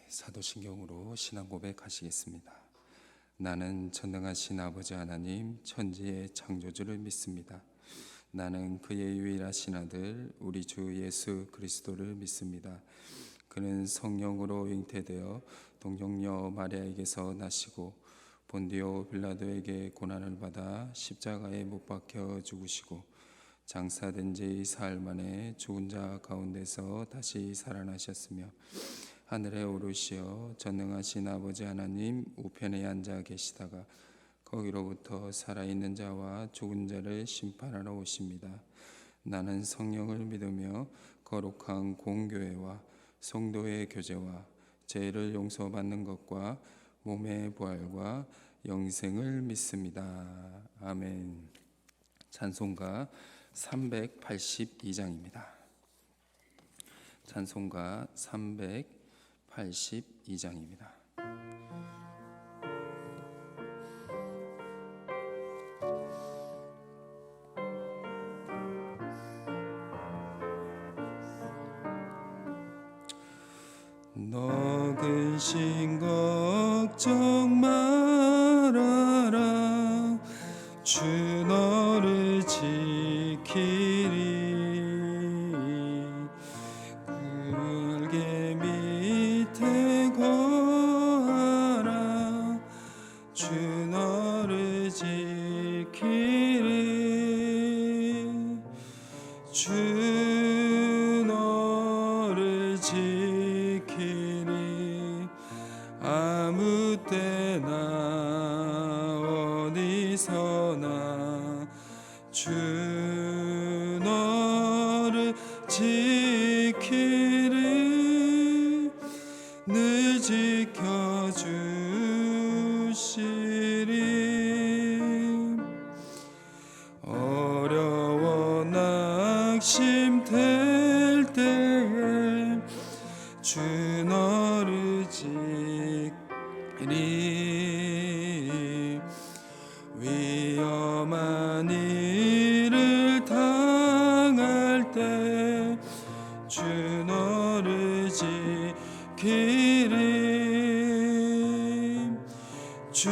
사도신경으로 신앙 고백하시겠습니다. 나는 전능하신 아버지 하나님 천지의 창조주를 믿습니다. 나는 그의 유일하신 아들 우리 주 예수 그리스도를 믿습니다. 그는 성령으로 잉태되어 동정녀 마리아에게서 나시고 본디오 빌라도에게 고난을 받아 십자가에 못 박혀 죽으시고 장사된 지 사흘 만에 죽은 자 가운데서 다시 살아나셨으며 하늘에 오르시어 전능하신 아버지 하나님 우편에 앉아 계시다가 거기로부터 살아있는 자와 죽은 자를 심판하러 오십니다. 나는 성령을 믿으며 거룩한 공교회와 성도의 교제와 죄를 용서받는 것과 몸의 부활과 영생을 믿습니다. 아멘. 찬송가 382장입니다. 찬송가 382장입니다. 너 근심 걱정 말아라 주 너를 지키리 굴개 밑에 거하라 주 너를 지키리 주 너를 지키리 아무 때나 어디서나 주 너를 지키리 늘 지켜주시리 어려워 낙심될 때에 주 너를 지키리 위험한 일을 당할 때 주 너를 지키리 주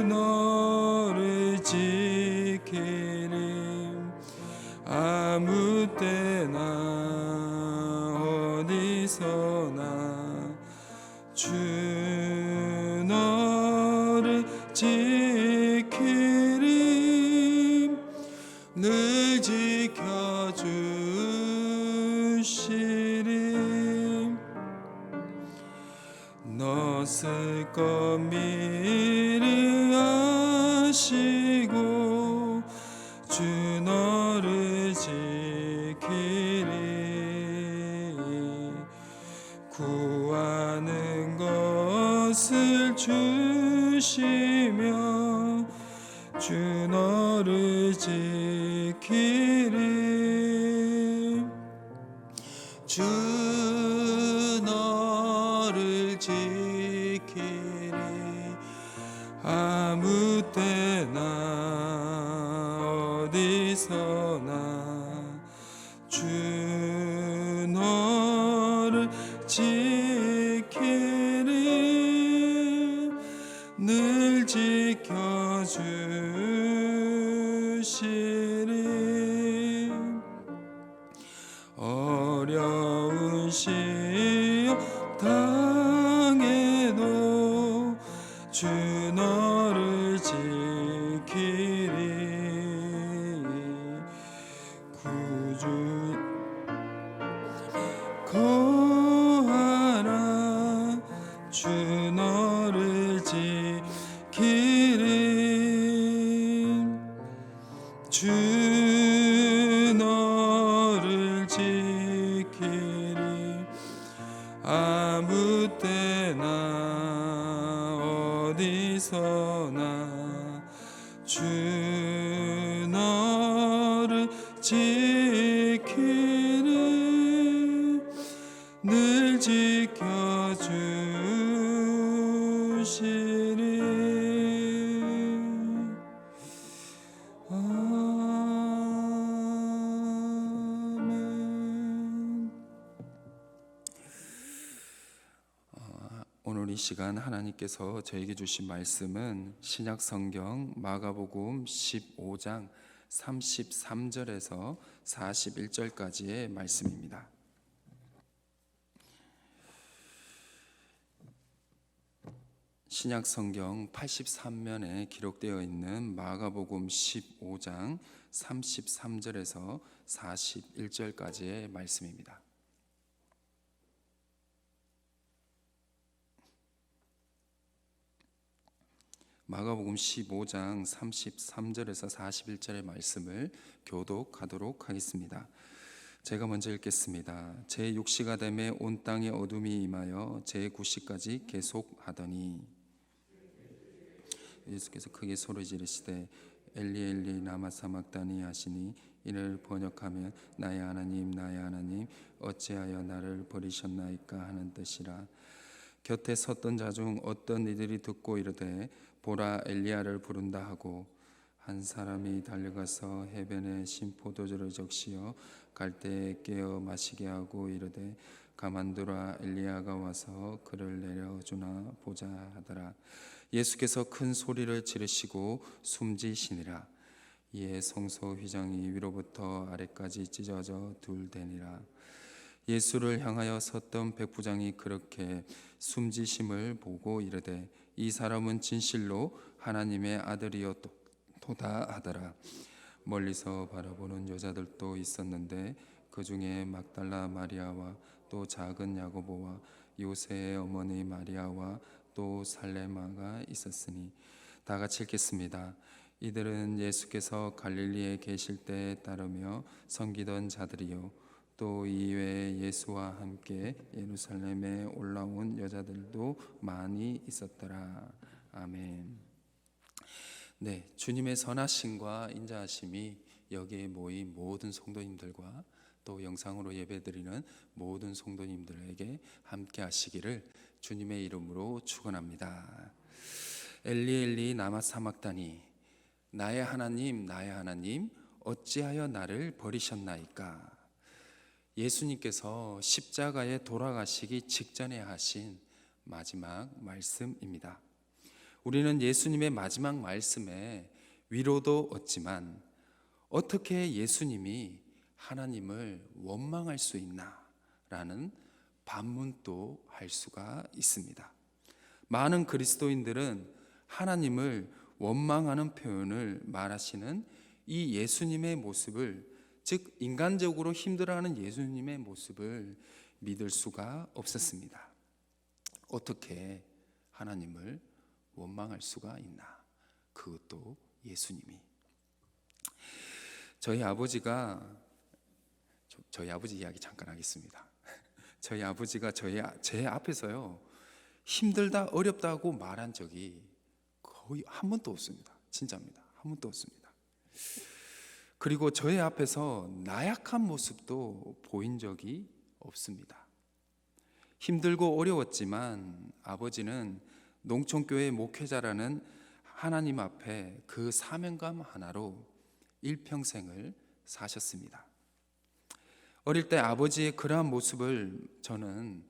너를 지키리 아무 때나 어디서나 주 너를 지키리 늘 지켜주시리 너 쓸 것 미리 아시고 주 너를 지키리 구하는 것을 주시며 주 너를 지키리 주 너를 지키리 아무 때나 어디서나 주 너를 지키리 늘 지켜주시리 어려운 시험 당해도 주 너를 지키리 구주 거하라 주 너를 지키리 주 너를 지키리 아무 때나 어디서나 주 너를 지키리 늘 지켜주시리 아멘. 오늘 이 시간 하나님께서 저에게 주신 말씀은 신약 성경 마가복음 15장 33절에서 41절까지의 말씀입니다. 신약 성경 83면에 기록되어 있는 마가복음 15장 33절에서 41절까지의 말씀입니다. 마가복음 15장 33절에서 41절의 말씀을 교독하도록 하겠습니다. 제가 먼저 읽겠습니다. 제 6시가 되매 온 땅에 어둠이 임하여 제 9시까지 계속하더니 예수께서 크게 소리 지르시되 엘리 엘리 라마 사막다니 하시니 이를 번역하면 나의 하나님 나의 하나님 어찌하여 나를 버리셨나이까 하는 뜻이라. 곁에 섰던 자 중 어떤 이들이 듣고 이르되 보라 엘리야를 부른다 하고 한 사람이 달려가서 해변에 신 포도주를 적시어 갈대에 깨어 마시게 하고 이르되 가만두라 엘리야가 와서 그를 내려주나 보자 하더라. 예수께서 큰 소리를 지르시고 숨지시니라. 이에 성소 휘장이 위로부터 아래까지 찢어져 둘되니라. 예수를 향하여 섰던 백부장이 그렇게 숨지심을 보고 이르되 이 사람은 진실로 하나님의 아들이었도다 하더라. 멀리서 바라보는 여자들도 있었는데 그 중에 막달라 마리아와 또 작은 야고보와 요새의 어머니 마리아와 또 살레마가 있었으니 다 같이 읽겠습니다. 이들은 예수께서 갈릴리에 계실 때에 따르며 섬기던 자들이요 또 이외에 예수와 함께 예루살렘에 올라온 여자들도 많이 있었더라. 아멘. 네, 주님의 선하심과 인자하심이 여기에 모인 모든 성도님들과 또 영상으로 예배드리는 모든 성도님들에게 함께 하시기를 주님의 이름으로 축원합니다. 엘리 엘리 라마 사막다니 나의 하나님 어찌하여 나를 버리셨나이까. 예수님께서 십자가에 돌아가시기 직전에 하신 마지막 말씀입니다. 우리는 예수님의 마지막 말씀에 위로도 얻지만 어떻게 예수님이 하나님을 원망할 수 있나? 라는 반문도 할 수가 있습니다. 많은 그리스도인들은 하나님을 원망하는 표현을 말하시는 이 예수님의 모습을, 즉 인간적으로 힘들어하는 예수님의 모습을 믿을 수가 없었습니다. 어떻게 하나님을 원망할 수가 있나? 그것도 예수님이. 저희 아버지 이야기 잠깐 하겠습니다. 저희 아버지가 제 앞에서요 힘들다 어렵다고 말한 적이 거의 한 번도 없습니다. 진짜입니다. 한 번도 없습니다. 그리고 저희 앞에서 나약한 모습도 보인 적이 없습니다. 힘들고 어려웠지만 아버지는 농촌교회 목회자라는 하나님 앞에 그 사명감 하나로 일평생을 사셨습니다. 어릴 때 아버지의 그러한 모습을 저는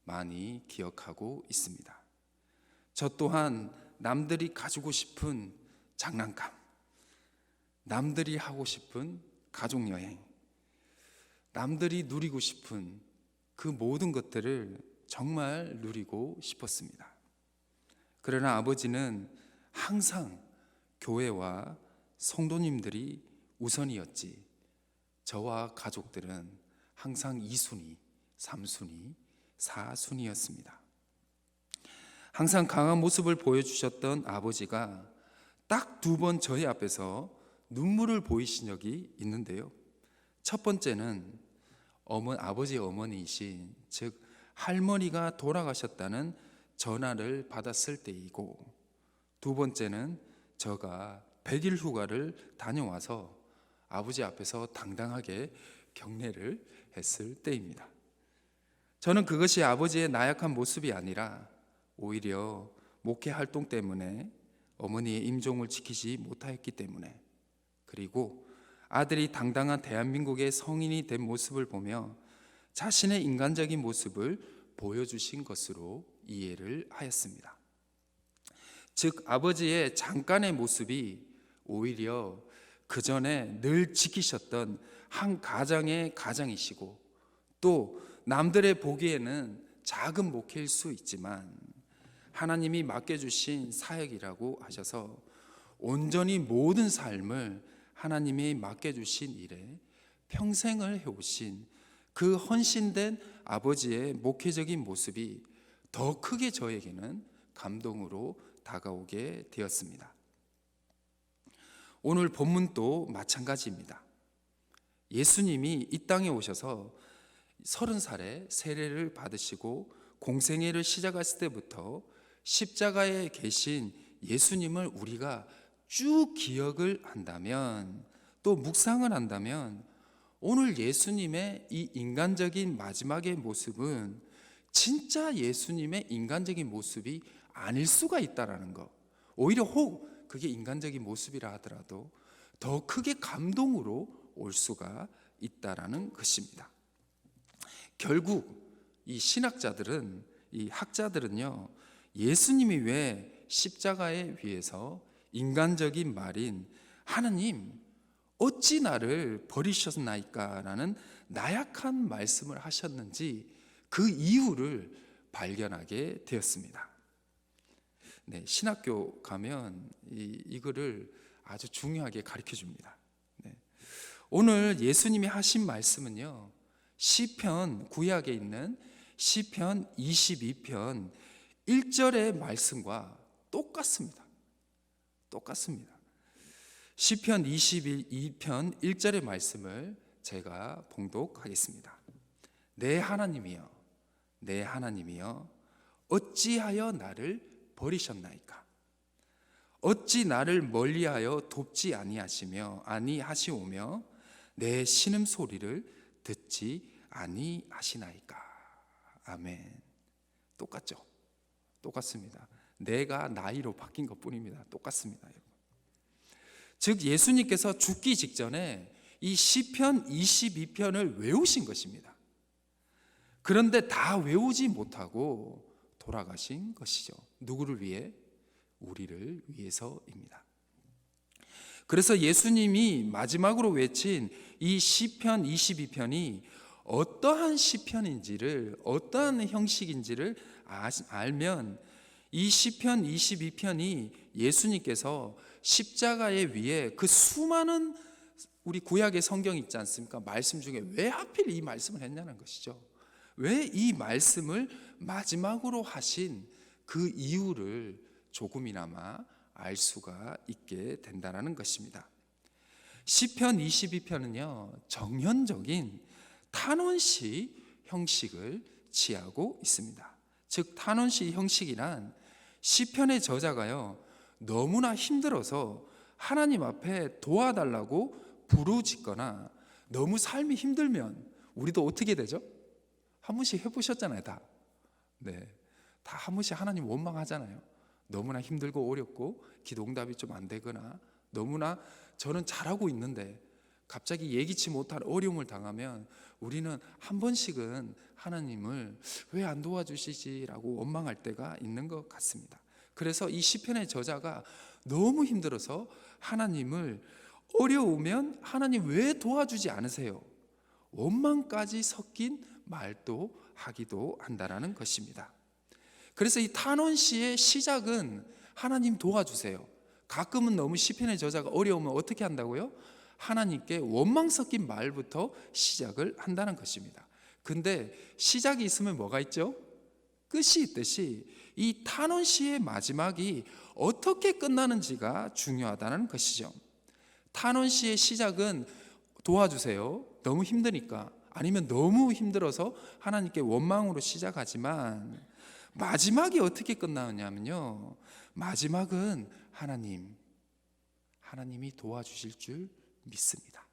많이 기억하고 있습니다. 저 또한 남들이 가지고 싶은 장난감, 남들이 하고 싶은 가족여행, 남들이 누리고 싶은 그 모든 것들을 정말 누리고 싶었습니다. 그러나 아버지는 항상 교회와 성도님들이 우선이었지 저와 가족들은 항상 2순위, 3순위, 4순위였습니다. 항상 강한 모습을 보여주셨던 아버지가 딱 2번 저희 앞에서 눈물을 보이신 적이 있는데요. 첫 번째는 아버지의 어머니이신 즉 할머니가 돌아가셨다는 전화를 받았을 때이고, 2번째는 제가 100일 휴가를 다녀와서 아버지 앞에서 당당하게 경례를 했을 때입니다. 저는 그것이 아버지의 나약한 모습이 아니라 오히려 목회 활동 때문에 어머니의 임종을 지키지 못하였기 때문에, 그리고 아들이 당당한 대한민국의 성인이 된 모습을 보며 자신의 인간적인 모습을 보여주신 것으로 이해를 하였습니다. 즉 아버지의 잠깐의 모습이 오히려 그 전에 늘 지키셨던 한 가장의 가장이시고, 또 남들의 보기에는 작은 목회일 수 있지만 하나님이 맡겨주신 사역이라고 하셔서 온전히 모든 삶을 하나님이 맡겨주신 일에 평생을 해오신 그 헌신된 아버지의 목회적인 모습이 더 크게 저에게는 감동으로 다가오게 되었습니다. 오늘 본문도 마찬가지입니다. 예수님이 이 땅에 오셔서 30살에 세례를 받으시고 공생애를 시작했을 때부터 십자가에 계신 예수님을 우리가 쭉 기억을 한다면, 또 묵상을 한다면, 오늘 예수님의 이 인간적인 마지막의 모습은 진짜 예수님의 인간적인 모습이 아닐 수가 있다라는 것, 오히려 혹 그게 인간적인 모습이라 하더라도 더 크게 감동으로 올 수가 있다라는 것입니다. 결국 이 신학자들은, 이 학자들은요, 예수님이 왜 십자가에 위해서 인간적인 말인 하나님 어찌 나를 버리셨나이까 라는 나약한 말씀을 하셨는지 그 이유를 발견하게 되었습니다. 네, 신학교 가면 이거를 아주 중요하게 가르쳐 줍니다. 네. 오늘 예수님이 하신 말씀은요, 시편, 구약에 있는 시편 22편 1절의 말씀과 똑같습니다. 시편 22편 1절의 말씀을 제가 봉독하겠습니다. 내 하나님이여, 내 하나님이여, 어찌하여 나를 버리셨나이까? 어찌 나를 멀리하여 돕지 아니하시오며 내 신음소리를 듣지 아니하시나이까? 아멘. 똑같죠? 똑같습니다. 내가 나이로 바뀐 것뿐입니다. 똑같습니다. 즉 예수님께서 죽기 직전에 이 시편 22편을 외우신 것입니다. 그런데 다 외우지 못하고 돌아가신 것이죠. 누구를 위해? 우리를 위해서입니다. 그래서 예수님이 마지막으로 외친 이 시편 22편이 어떠한 시편인지를, 어떠한 형식인지를 알면 이 시편 22편이 예수님께서 십자가에 위해 그 수많은 우리 구약의 성경 있지 않습니까? 말씀 중에 왜 하필 이 말씀을 했냐는 것이죠. 왜 이 말씀을 마지막으로 하신 그 이유를 조금이나마 알 수가 있게 된다는 것입니다. 시편 22편은요, 정연적인 탄원시 형식을 취하고 있습니다. 즉 탄원시 형식이란 시편의 저자가요, 너무나 힘들어서 하나님 앞에 도와달라고 부르짖거나 너무 삶이 힘들면 우리도 어떻게 되죠? 한 번씩 해보셨잖아요, 다. 네, 다 한 번씩 하나님 원망하잖아요. 너무나 힘들고 어렵고 기도응답이 좀 안 되거나, 너무나 저는 잘하고 있는데 갑자기 예기치 못한 어려움을 당하면 우리는 한 번씩은 하나님을 왜 안 도와주시지라고 원망할 때가 있는 것 같습니다. 그래서 이 시편의 저자가 너무 힘들어서 하나님을, 어려우면 하나님 왜 도와주지 않으세요? 원망까지 섞인 말도 하기도 한다라는 것입니다. 그래서 이 탄원시의 시작은 하나님 도와주세요. 가끔은 너무 시편의 저자가 어려우면 어떻게 한다고요? 하나님께 원망 섞인 말부터 시작을 한다는 것입니다. 근데 시작이 있으면 뭐가 있죠? 끝이 있듯이 이 탄원시의 마지막이 어떻게 끝나는지가 중요하다는 것이죠. 탄원시의 시작은 도와주세요, 너무 힘드니까, 아니면 너무 힘들어서 하나님께 원망으로 시작하지만 마지막이 어떻게 끝나느냐면요, 마지막은 하나님이 도와주실 줄 믿습니다.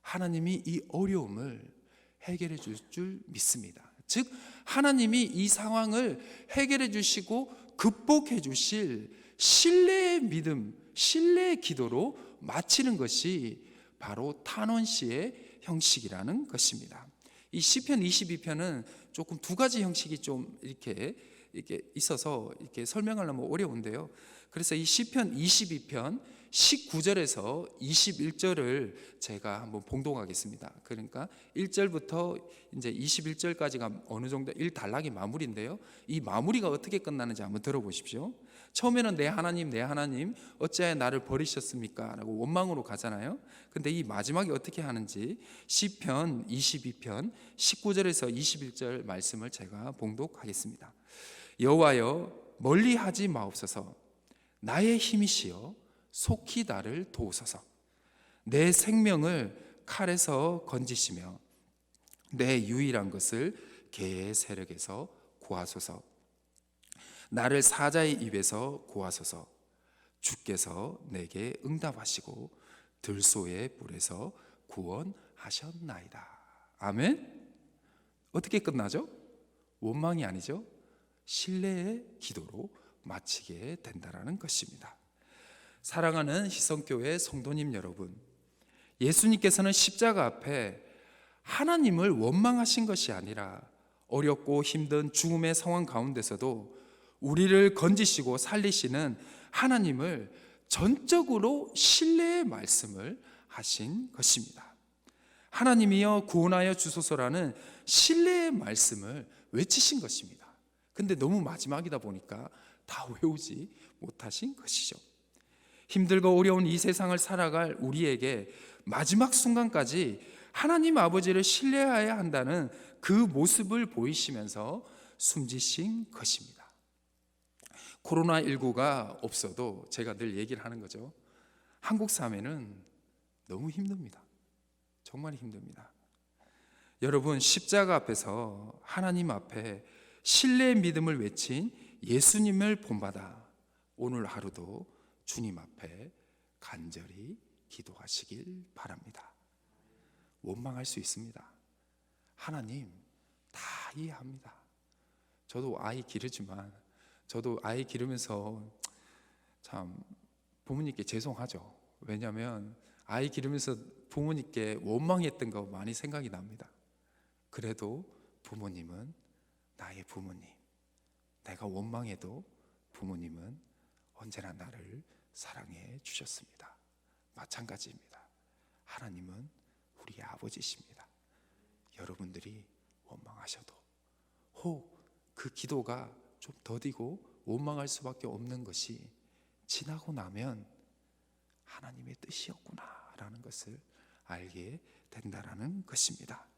하나님이 이 어려움을 해결해 줄 줄 믿습니다. 즉 하나님이 이 상황을 해결해 주시고 극복해 주실 신뢰의 믿음, 신뢰의 기도로 마치는 것이 바로 탄원시의 형식이라는 것입니다. 이 시편 22편은 조금 두 가지 형식이 좀 이렇게 있어서 이렇게 설명하려면 어려운데요. 그래서 이 시편 22편 19절에서 21절을 제가 한번 봉독하겠습니다. 그러니까 1절부터 이제 21절까지가 어느 정도 1단락이 마무리인데요. 이 마무리가 어떻게 끝나는지 한번 들어보십시오. 처음에는 내 하나님 어찌하여 나를 버리셨습니까? 라고 원망으로 가잖아요. 근데 이 마지막에 어떻게 하는지 시편 22편 19절에서 21절 말씀을 제가 봉독하겠습니다. 여호와여 멀리하지 마옵소서. 나의 힘이시여 속히 나를 도우소서. 내 생명을 칼에서 건지시며 내 유일한 것을 개의 세력에서 구하소서. 나를 사자의 입에서 구하소서. 주께서 내게 응답하시고 들소의 불에서 구원하셨나이다. 아멘. 어떻게 끝나죠? 원망이 아니죠. 신뢰의 기도로 마치게 된다라는 것입니다. 사랑하는 희성교회 성도님 여러분, 예수님께서는 십자가 앞에 하나님을 원망하신 것이 아니라 어렵고 힘든 죽음의 상황 가운데서도 우리를 건지시고 살리시는 하나님을 전적으로 신뢰의 말씀을 하신 것입니다. 하나님이여 구원하여 주소서라는 신뢰의 말씀을 외치신 것입니다. 근데 너무 마지막이다 보니까 다 외우지 못하신 것이죠. 힘들고 어려운 이 세상을 살아갈 우리에게 마지막 순간까지 하나님 아버지를 신뢰해야 한다는 그 모습을 보이시면서 숨지신 것입니다. 코로나19가 없어도 제가 늘 얘기를 하는 거죠. 한국 사회는 너무 힘듭니다. 정말 힘듭니다. 여러분, 십자가 앞에서 하나님 앞에 신뢰의 믿음을 외친 예수님을 본받아 오늘 하루도 주님 앞에 간절히 기도하시길 바랍니다. 원망할 수 있습니다. 하나님 다 이해합니다. 저도 아이 기르지만 저도 아이 기르면서 참 부모님께 죄송하죠. 왜냐하면 아이 기르면서 부모님께 원망했던 거 많이 생각이 납니다. 그래도 부모님은 나의 부모님, 내가 원망해도 부모님은 언제나 나를 사랑해 주셨습니다. 마찬가지입니다. 하나님은 우리 아버지십니다. 여러분들이 원망하셔도 혹 그 기도가 좀 더디고 원망할 수밖에 없는 것이 지나고 나면 하나님의 뜻이었구나라는 것을 알게 된다라는 것입니다.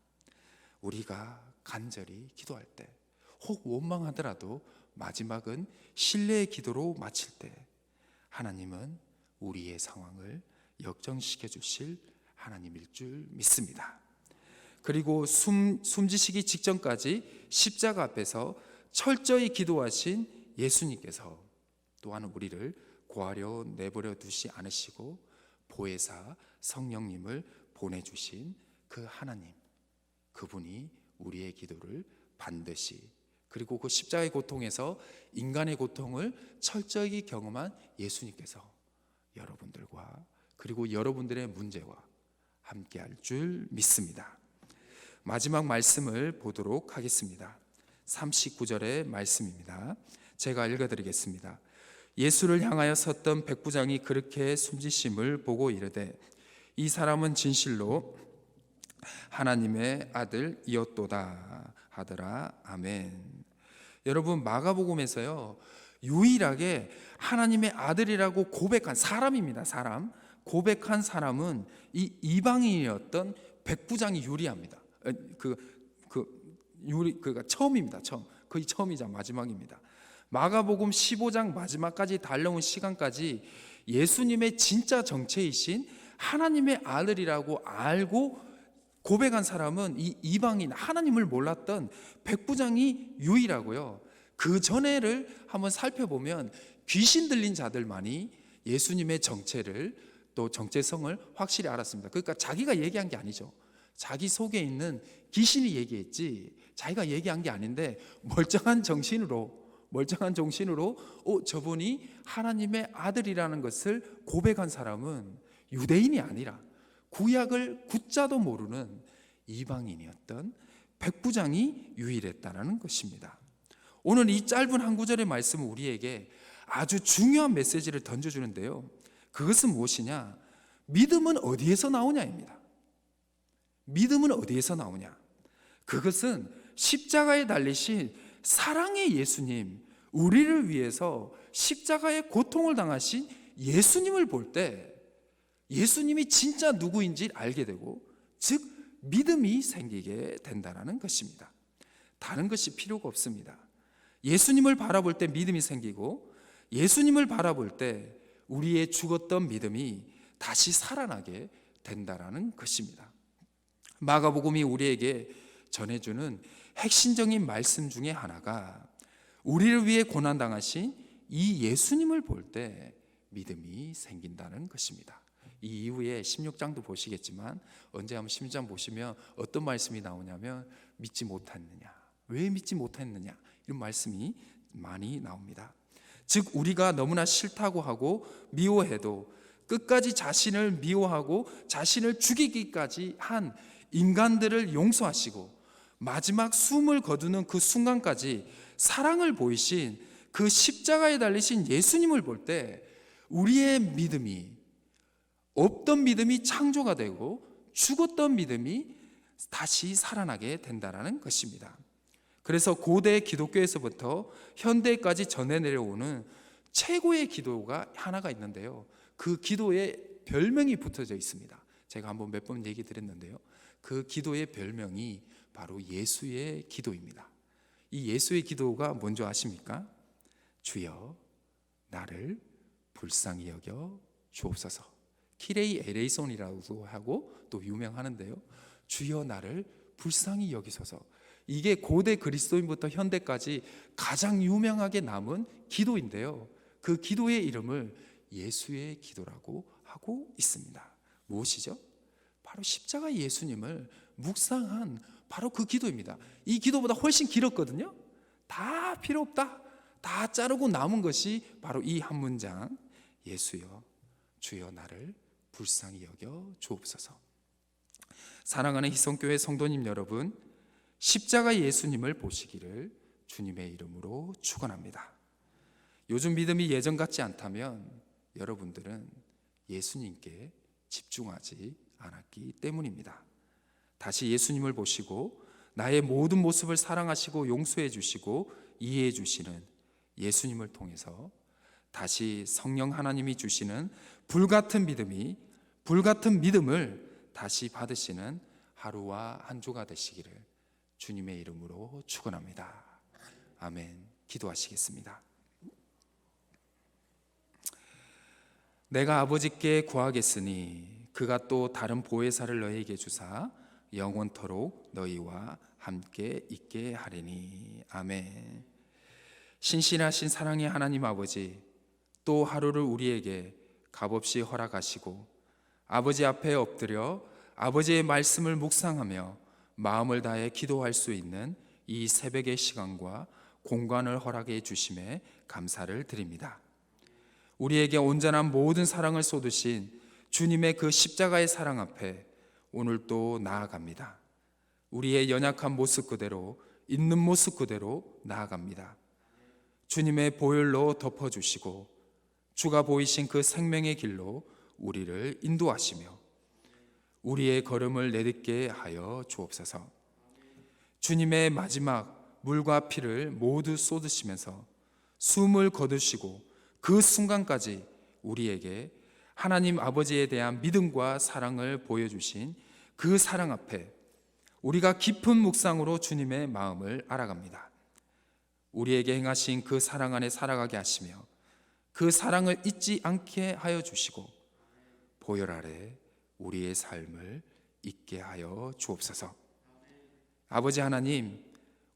우리가 간절히 기도할 때 혹 원망하더라도 마지막은 신뢰의 기도로 마칠 때 하나님은 우리의 상황을 역전시켜 주실 하나님일 줄 믿습니다. 그리고 숨지시기 직전까지 십자가 앞에서 철저히 기도하신 예수님께서 또한 우리를 고아려 내버려 두지 않으시고 보혜사 성령님을 보내주신 그 하나님, 그분이 우리의 기도를 반드시, 그리고 그 십자가의 고통에서 인간의 고통을 철저히 경험한 예수님께서 여러분들과 그리고 여러분들의 문제와 함께할 줄 믿습니다. 마지막 말씀을 보도록 하겠습니다. 39절의 말씀입니다. 제가 읽어드리겠습니다. 예수를 향하여 섰던 백부장이 그렇게 숨지심을 보고 이르되 이 사람은 진실로 하나님의 아들이었도다 하더라. 아멘. 여러분, 마가복음에서요 유일하게 하나님의 아들이라고 고백한 사람입니다. 고백한 사람은 이 이방인이었던 백부장이 유리합니다. 그가 처음입니다. 거의 처음이자 마지막입니다. 마가복음 15장 마지막까지 달려온 시간까지 예수님의 진짜 정체이신 하나님의 아들이라고 알고 고백한 사람은 이 이방인, 하나님을 몰랐던 백부장이 유일하고요. 그 전에를 한번 살펴보면 귀신 들린 자들만이 예수님의 정체를, 또 정체성을 확실히 알았습니다. 그러니까 자기가 얘기한 게 아니죠. 자기 속에 있는 귀신이 얘기했지 자기가 얘기한 게 아닌데 멀쩡한 정신으로 저분이 하나님의 아들이라는 것을 고백한 사람은 유대인이 아니라 구약을 굿자도 모르는 이방인이었던 백부장이 유일했다는 것입니다. 오늘 이 짧은 한 구절의 말씀은 우리에게 아주 중요한 메시지를 던져주는데요. 그것은 무엇이냐? 믿음은 어디에서 나오냐입니다. 믿음은 어디에서 나오냐? 그것은 십자가에 달리신 사랑의 예수님, 우리를 위해서 십자가의 고통을 당하신 예수님을 볼 때 예수님이 진짜 누구인지 알게 되고, 즉 믿음이 생기게 된다는 것입니다. 다른 것이 필요가 없습니다. 예수님을 바라볼 때 믿음이 생기고, 예수님을 바라볼 때 우리의 죽었던 믿음이 다시 살아나게 된다는 것입니다. 마가복음이 우리에게 전해주는 핵심적인 말씀 중에 하나가 우리를 위해 고난당하신 이 예수님을 볼 때 믿음이 생긴다는 것입니다. 이 이후에 16장도 보시겠지만 언제 한번 16장 보시면 어떤 말씀이 나오냐면 믿지 못했느냐, 왜 믿지 못했느냐, 이런 말씀이 많이 나옵니다. 즉 우리가 너무나 싫다고 하고 미워해도 끝까지 자신을 미워하고 자신을 죽이기까지 한 인간들을 용서하시고 마지막 숨을 거두는 그 순간까지 사랑을 보이신 그 십자가에 달리신 예수님을 볼 때 우리의 믿음이, 없던 믿음이 창조가 되고 죽었던 믿음이 다시 살아나게 된다는 것입니다. 그래서 고대 기독교에서부터 현대까지 전해 내려오는 최고의 기도가 하나가 있는데요. 그 기도에 별명이 붙어져 있습니다. 제가 한번 몇 번 얘기 드렸는데요. 그 기도의 별명이 바로 예수의 기도입니다. 이 예수의 기도가 뭔지 아십니까? 주여 나를 불쌍히 여겨 주옵소서. 키레이 에레이손이라고 하고 또 유명하는데요. 주여 나를 불쌍히 여기소서. 이게 고대 그리스도인부터 현대까지 가장 유명하게 남은 기도인데요. 그 기도의 이름을 예수의 기도라고 하고 있습니다. 무엇이죠? 바로 십자가 예수님을 묵상한 바로 그 기도입니다. 이 기도보다 훨씬 길었거든요. 다 필요 없다, 다 자르고 남은 것이 바로 이 한 문장, 예수여 주여 나를 불쌍히 여겨 주옵소서. 사랑하는 희성교회 성도님 여러분, 십자가 예수님을 보시기를 주님의 이름으로 축원합니다. 요즘 믿음이 예전 같지 않다면 여러분들은 예수님께 집중하지 않았기 때문입니다. 다시 예수님을 보시고 나의 모든 모습을 사랑하시고 용서해 주시고 이해해 주시는 예수님을 통해서 다시 성령 하나님이 주시는 불같은 믿음을 다시 받으시는 하루와 한 주가 되시기를 주님의 이름으로 축원합니다. 아멘. 기도하시겠습니다. 내가 아버지께 구하겠으니 그가 또 다른 보혜사를 너희에게 주사 영원토록 너희와 함께 있게 하리니. 아멘. 신실하신 사랑의 하나님 아버지, 또 하루를 우리에게 값없이 허락하시고 아버지 앞에 엎드려 아버지의 말씀을 묵상하며 마음을 다해 기도할 수 있는 이 새벽의 시간과 공간을 허락해 주심에 감사를 드립니다. 우리에게 온전한 모든 사랑을 쏟으신 주님의 그 십자가의 사랑 앞에 오늘 또 나아갑니다. 우리의 연약한 모습 그대로, 있는 모습 그대로 나아갑니다. 주님의 보혈로 덮어주시고 주가 보이신 그 생명의 길로 우리를 인도하시며 우리의 걸음을 내딛게 하여 주옵소서. 주님의 마지막 물과 피를 모두 쏟으시면서 숨을 거두시고 그 순간까지 우리에게 하나님 아버지에 대한 믿음과 사랑을 보여주신 그 사랑 앞에 우리가 깊은 묵상으로 주님의 마음을 알아갑니다. 우리에게 행하신 그 사랑 안에 살아가게 하시며 그 사랑을 잊지 않게 하여 주시고 보혈 아래 우리의 삶을 있게 하여 주옵소서. 아버지 하나님,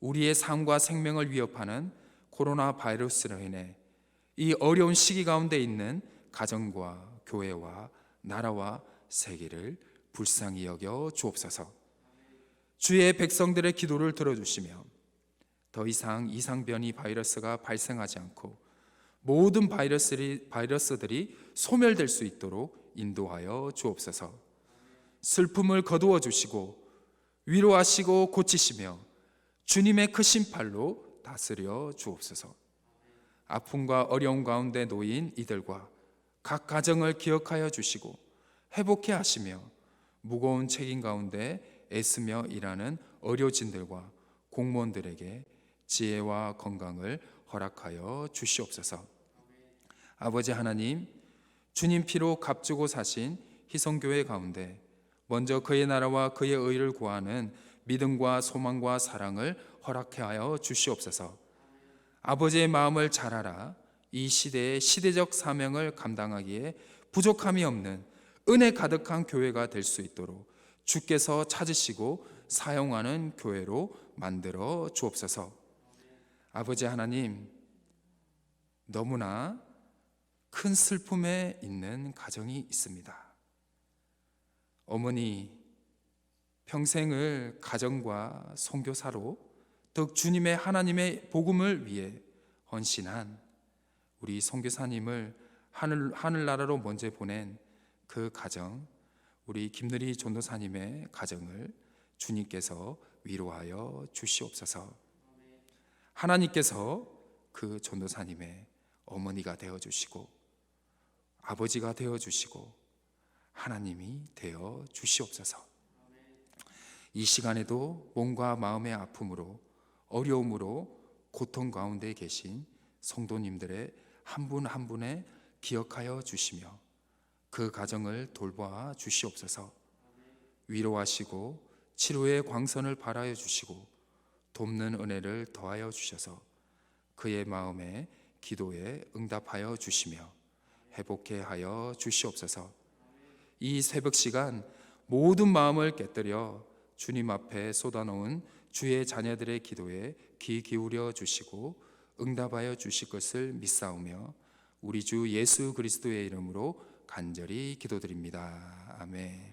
우리의 삶과 생명을 위협하는 코로나 바이러스로 인해 이 어려운 시기 가운데 있는 가정과 교회와 나라와 세계를 불쌍히 여겨 주옵소서. 주의 백성들의 기도를 들어주시며 더 이상 이상변이 바이러스가 발생하지 않고 모든 바이러스들이 소멸될 수 있도록 인도하여 주옵소서. 슬픔을 거두어 주시고 위로하시고 고치시며 주님의 크신 팔로 다스려 주옵소서. 아픔과 어려움 가운데 놓인 이들과 각 가정을 기억하여 주시고 회복해 하시며 무거운 책임 가운데 애쓰며 일하는 의료진들과 공무원들에게 지혜와 건강을 허락하여 주시옵소서. 아버지 하나님, 주님 피로 값주고 사신 희성교회 가운데 먼저 그의 나라와 그의 의를 구하는 믿음과 소망과 사랑을 허락하여 주시옵소서. 아버지의 마음을 잘 알아 이 시대의 시대적 사명을 감당하기에 부족함이 없는 은혜 가득한 교회가 될 수 있도록 주께서 찾으시고 사용하는 교회로 만들어 주옵소서. 아버지 하나님, 너무나 큰 슬픔에 있는 가정이 있습니다. 어머니 평생을 가정과 선교사로 더욱 주님의 하나님의 복음을 위해 헌신한 우리 선교사님을 하늘나라로 먼저 보낸 그 가정, 우리 김누리 전도사님의 가정을 주님께서 위로하여 주시옵소서. 하나님께서 그 전도사님의 어머니가 되어주시고 아버지가 되어주시고 하나님이 되어 주시옵소서. 이 시간에도 몸과 마음의 아픔으로 어려움으로 고통 가운데 계신 성도님들의 한 분 한 분에 기억하여 주시며 그 가정을 돌보아 주시옵소서. 위로하시고 치료의 광선을 발하여 주시고 돕는 은혜를 더하여 주셔서 그의 마음에 기도에 응답하여 주시며 회복해 하여 주시옵소서. 이 새벽 시간 모든 마음을 깨뜨려 주님 앞에 쏟아놓은 주의 자녀들의 기도에 귀 기울여 주시고 응답하여 주실 것을 믿사오며 우리 주 예수 그리스도의 이름으로 간절히 기도드립니다. 아멘.